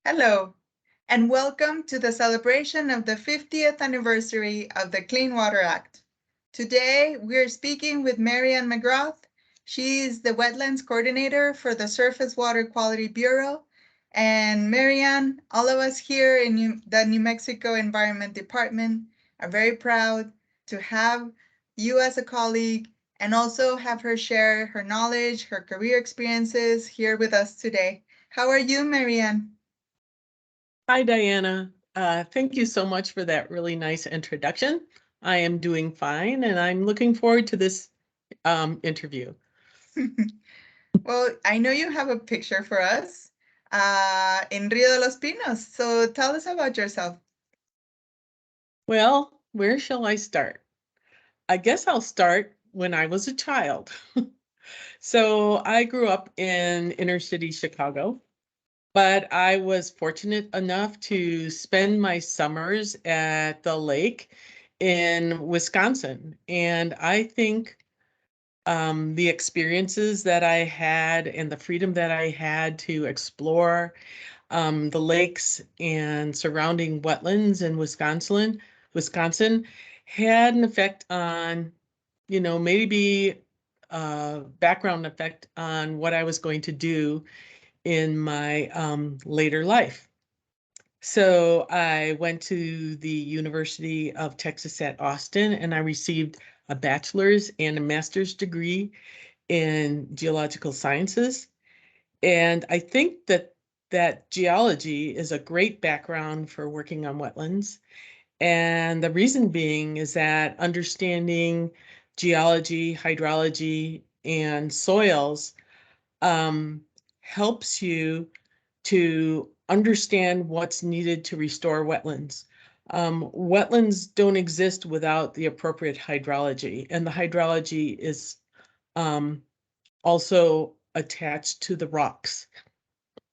Hello, and welcome to the celebration of the 50th anniversary of the Clean Water Act. Today, we're speaking with Maryann McGraw. She is the Wetlands Coordinator for the Surface Water Quality Bureau. And Maryann, all of us here in the New Mexico Environment Department are very proud to have you as a colleague and also have her share her knowledge, her career experiences here with us today. How are you, Maryann? Hi, Diana. Thank you so much for that really nice introduction. I am doing fine, and I'm looking forward to this interview. Well, I know you have a picture for us in Rio de los Pinos. So tell us about yourself. Well, where shall I start? I guess I'll start when I was a child. So I grew up in inner city Chicago, but I was fortunate enough to spend my summers at the lake in Wisconsin. And I think the experiences that I had and the freedom that I had to explore the lakes and surrounding wetlands in Wisconsin had an effect on, maybe a background effect on what I was going to do in my later life. So I went to the University of Texas at Austin and I received a bachelor's and a master's degree in geological sciences. And I think that geology is a great background for working on wetlands. And the reason being is that understanding geology, hydrology, and soils um, helps you to understand what's needed to restore wetlands. Wetlands don't exist without the appropriate hydrology, and the hydrology is um, also attached to the rocks.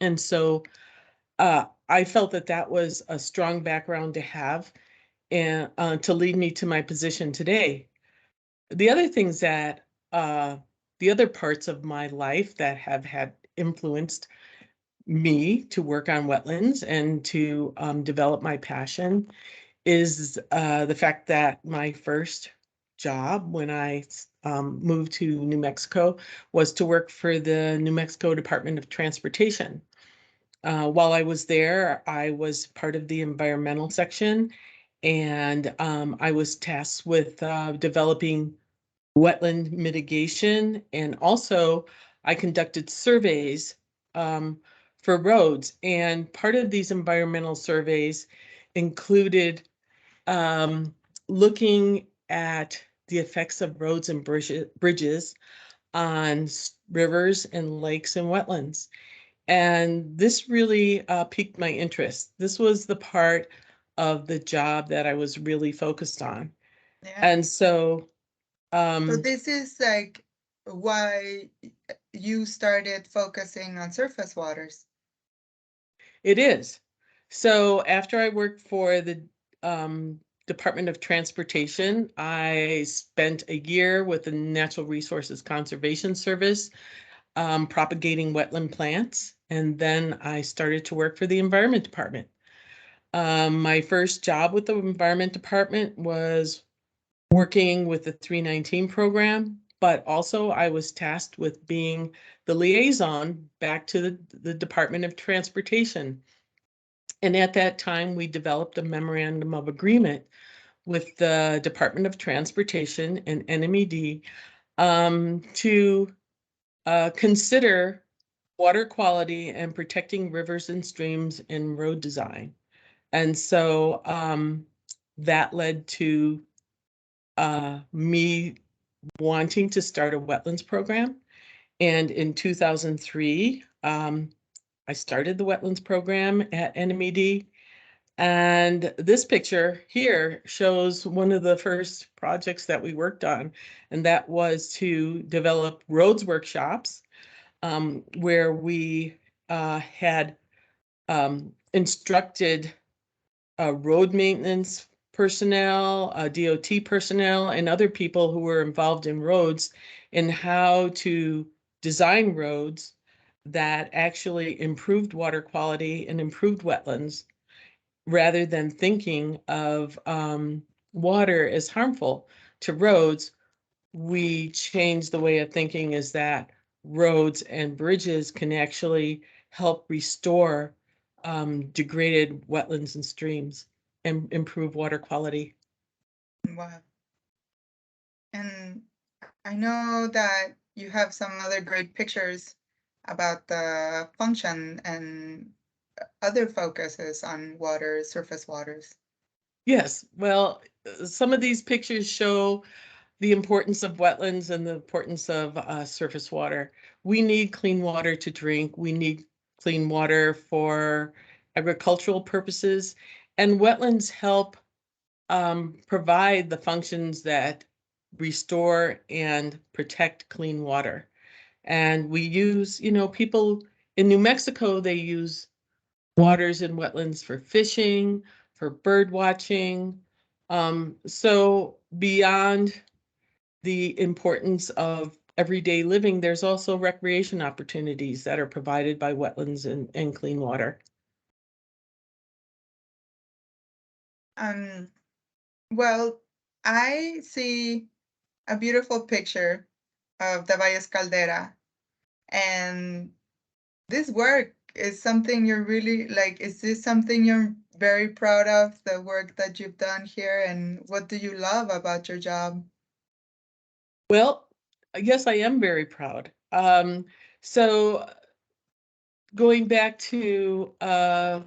And so I felt that that was a strong background to have and to lead me to my position today. The other things that, the other parts of my life that have had influenced me to work on wetlands and to develop my passion is the fact that my first job when I moved to New Mexico was to work for the New Mexico Department of Transportation. While I was there, I was part of the environmental section, and I was tasked with developing wetland mitigation, and also I conducted surveys um, for roads. And part of these environmental surveys included looking at the effects of roads and bridges on rivers and lakes and wetlands. And this really piqued my interest. This was the part of the job that I was really focused on. Yeah. And so So this is like why you started focusing on surface waters. it is. So after I worked for the Department of Transportation, I spent a year with the Natural Resources Conservation Service propagating wetland plants. And then I started to work for the Environment Department. My first job with the Environment Department was working with the 319 program, but also I was tasked with being the liaison back to the Department of Transportation. And at that time, we developed a memorandum of agreement with the Department of Transportation and NMED to consider water quality and protecting rivers and streams in road design. And so that led to me wanting to start a wetlands program. And in 2003, I started the wetlands program at NMED. And this picture here shows one of the first projects that we worked on, and that was to develop roads workshops where we had instructed road maintenance personnel, DOT personnel, and other people who were involved in roads in how to design roads that actually improved water quality and improved wetlands, rather than thinking of water as harmful to roads. We changed the way of thinking is that roads and bridges can actually help restore degraded wetlands and streams and improve water quality. Wow. And I know that you have some other great pictures about the function and other focuses on water, surface waters. Yes, well, some of these pictures show the importance of wetlands and the importance of surface water. We need clean water to drink. We need clean water for agricultural purposes, and wetlands help provide the functions that restore and protect clean water. And we use, people in New Mexico, they use waters and wetlands for fishing, for bird watching. So beyond the importance of everyday living, there's also recreation opportunities that are provided by wetlands and clean water. Well, I see a beautiful picture of the Valles Caldera, and this work is something you're really like, is this something you're very proud of, the work that you've done here, and what do you love about your job? Well, yes, I am very proud. So going back to the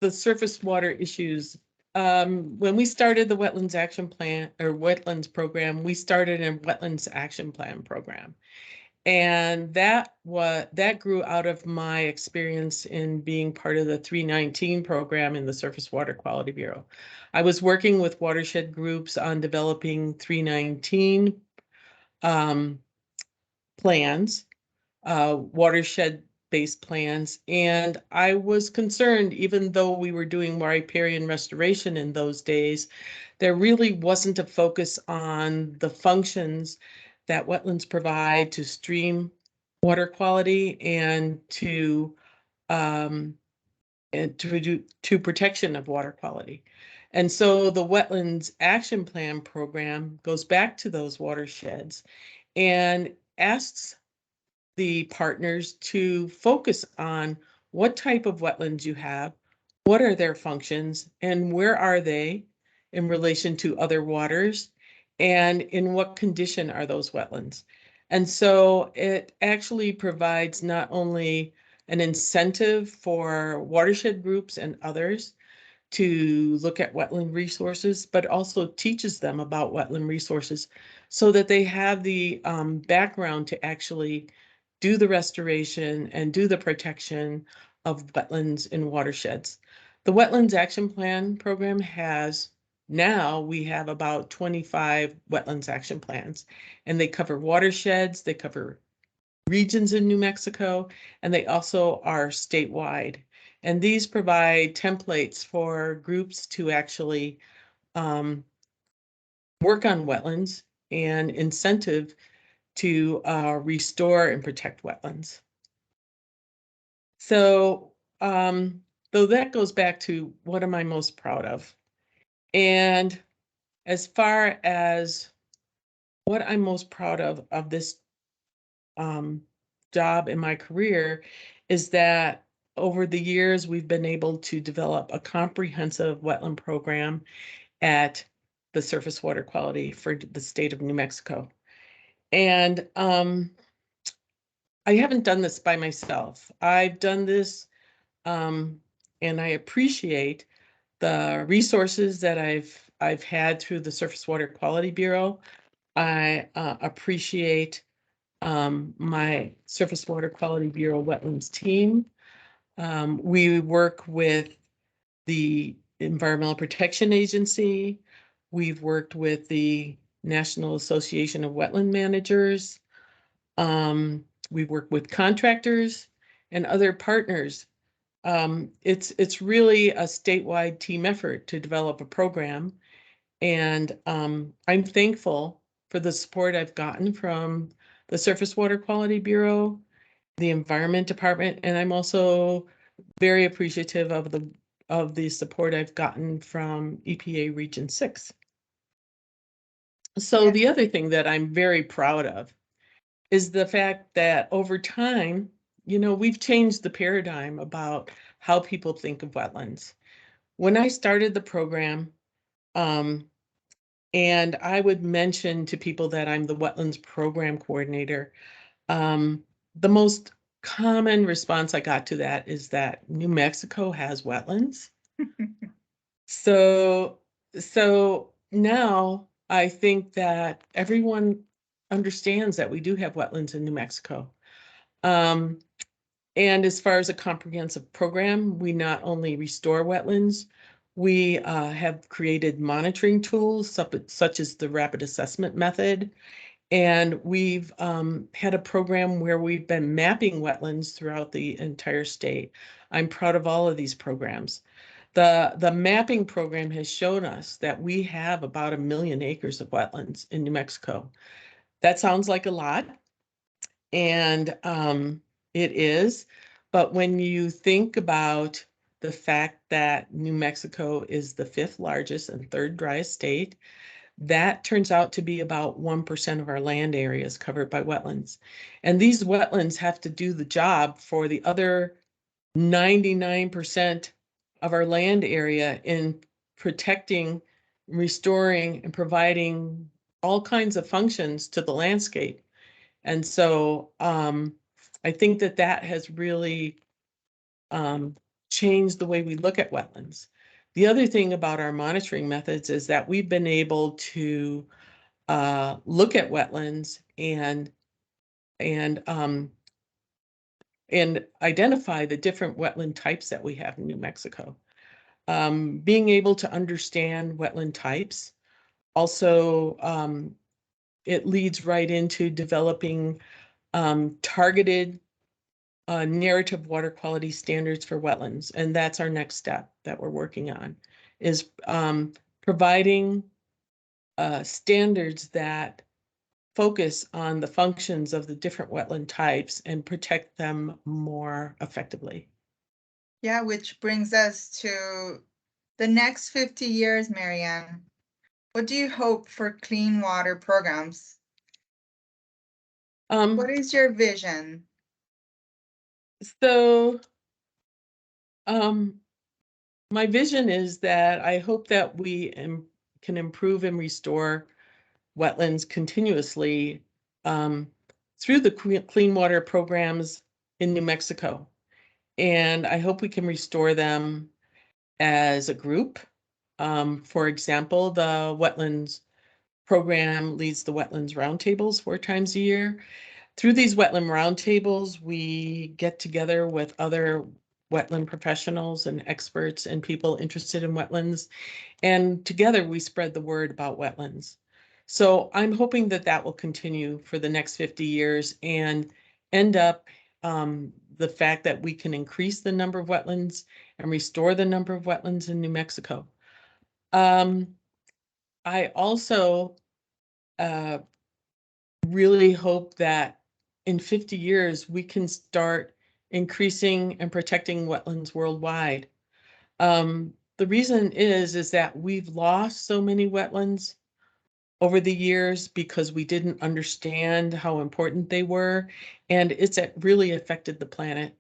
surface water issues, when we started the Wetlands Action Plan or Wetlands Program, we started a Wetlands Action Plan program. And that grew out of my experience in being part of the 319 program in the Surface Water Quality Bureau. I was working with watershed groups on developing 319 plans, watershed-based plans, and I was concerned, even though we were doing riparian restoration in those days, there really wasn't a focus on the functions that wetlands provide to stream water quality and to protection of water quality. And so the Wetlands Action Plan program goes back to those watersheds and asks the partners to focus on what type of wetlands you have, what are their functions, and where are they in relation to other waters, and in what condition are those wetlands. And so it actually provides not only an incentive for watershed groups and others to look at wetland resources, but also teaches them about wetland resources so that they have the background to actually do the restoration and do the protection of wetlands and watersheds. The Wetlands Action Plan program we have about 25 wetlands action plans, and they cover watersheds, they cover regions in New Mexico, and they also are statewide. And these provide templates for groups to actually work on wetlands and incentive to restore and protect wetlands. So, though that goes back to what am I most proud of? And as far as what I'm most proud of this job in my career is that over the years, we've been able to develop a comprehensive wetland program at the surface water quality for the state of New Mexico. And I haven't done this by myself. I've done this, and I appreciate the resources that I've had through the Surface Water Quality Bureau. I appreciate my Surface Water Quality Bureau Wetlands team. We work with the Environmental Protection Agency. We've worked with the National Association of Wetland Managers. We've worked with contractors and other partners. It's really a statewide team effort to develop a program. And I'm thankful for the support I've gotten from the Surface Water Quality Bureau the Environment Department, and I'm also very appreciative of the support I've gotten from EPA Region 6. So Yeah. the other thing that I'm very proud of is the fact that over time, we've changed the paradigm about how people think of wetlands. When I started the program, and I would mention to people that I'm the Wetlands Program Coordinator, the most common response I got to that is that New Mexico has wetlands. So now I think that everyone understands that we do have wetlands in New Mexico. And as far as a comprehensive program, we not only restore wetlands, we have created monitoring tools such as the rapid assessment method. And we've had a program where we've been mapping wetlands throughout the entire state. I'm proud of all of these programs. The mapping program has shown us that we have about 1 million acres of wetlands in New Mexico. That sounds like a lot, and it is. But when you think about the fact that New Mexico is the 5th largest and 3rd driest state, that turns out to be about 1% of our land area is covered by wetlands. And these wetlands have to do the job for the other 99% of our land area in protecting, restoring, and providing all kinds of functions to the landscape. And so I think that has really changed the way we look at wetlands. The other thing about our monitoring methods is that we've been able to look at wetlands and identify the different wetland types that we have in New Mexico. Being able to understand wetland types also it leads right into developing targeted narrative water quality standards for wetlands, and that's our next step that we're working on, is providing standards that focus on the functions of the different wetland types and protect them more effectively. Yeah, which brings us to the next 50 years, Maryann. What do you hope for clean water programs? What is your vision? So my vision is that I hope that we can improve and restore wetlands continuously through the clean water programs in New Mexico. And I hope we can restore them as a group. For example, the Wetlands program leads the Wetlands Roundtables 4 times a year. Through these wetland roundtables, we get together with other wetland professionals and experts and people interested in wetlands, and together we spread the word about wetlands. So I'm hoping that will continue for the next 50 years and end up the fact that we can increase the number of wetlands and restore the number of wetlands in New Mexico. I also really hope that in 50 years, we can start increasing and protecting wetlands worldwide. The reason is that we've lost so many wetlands over the years because we didn't understand how important they were, and it's really affected the planet.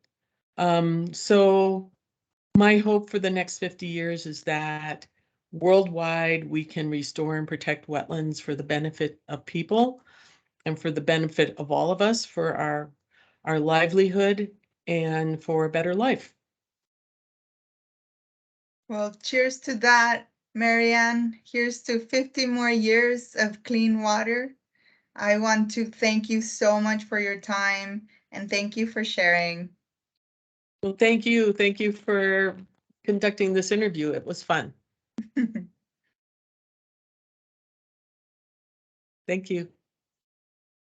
So my hope for the next 50 years is that worldwide we can restore and protect wetlands for the benefit of people and for the benefit of all of us, for our livelihood and for a better life. Well, cheers to that, Maryann. Here's to 50 more years of clean water. I want to thank you so much for your time and thank you for sharing. Well, thank you. Thank you for conducting this interview. It was fun. Thank you.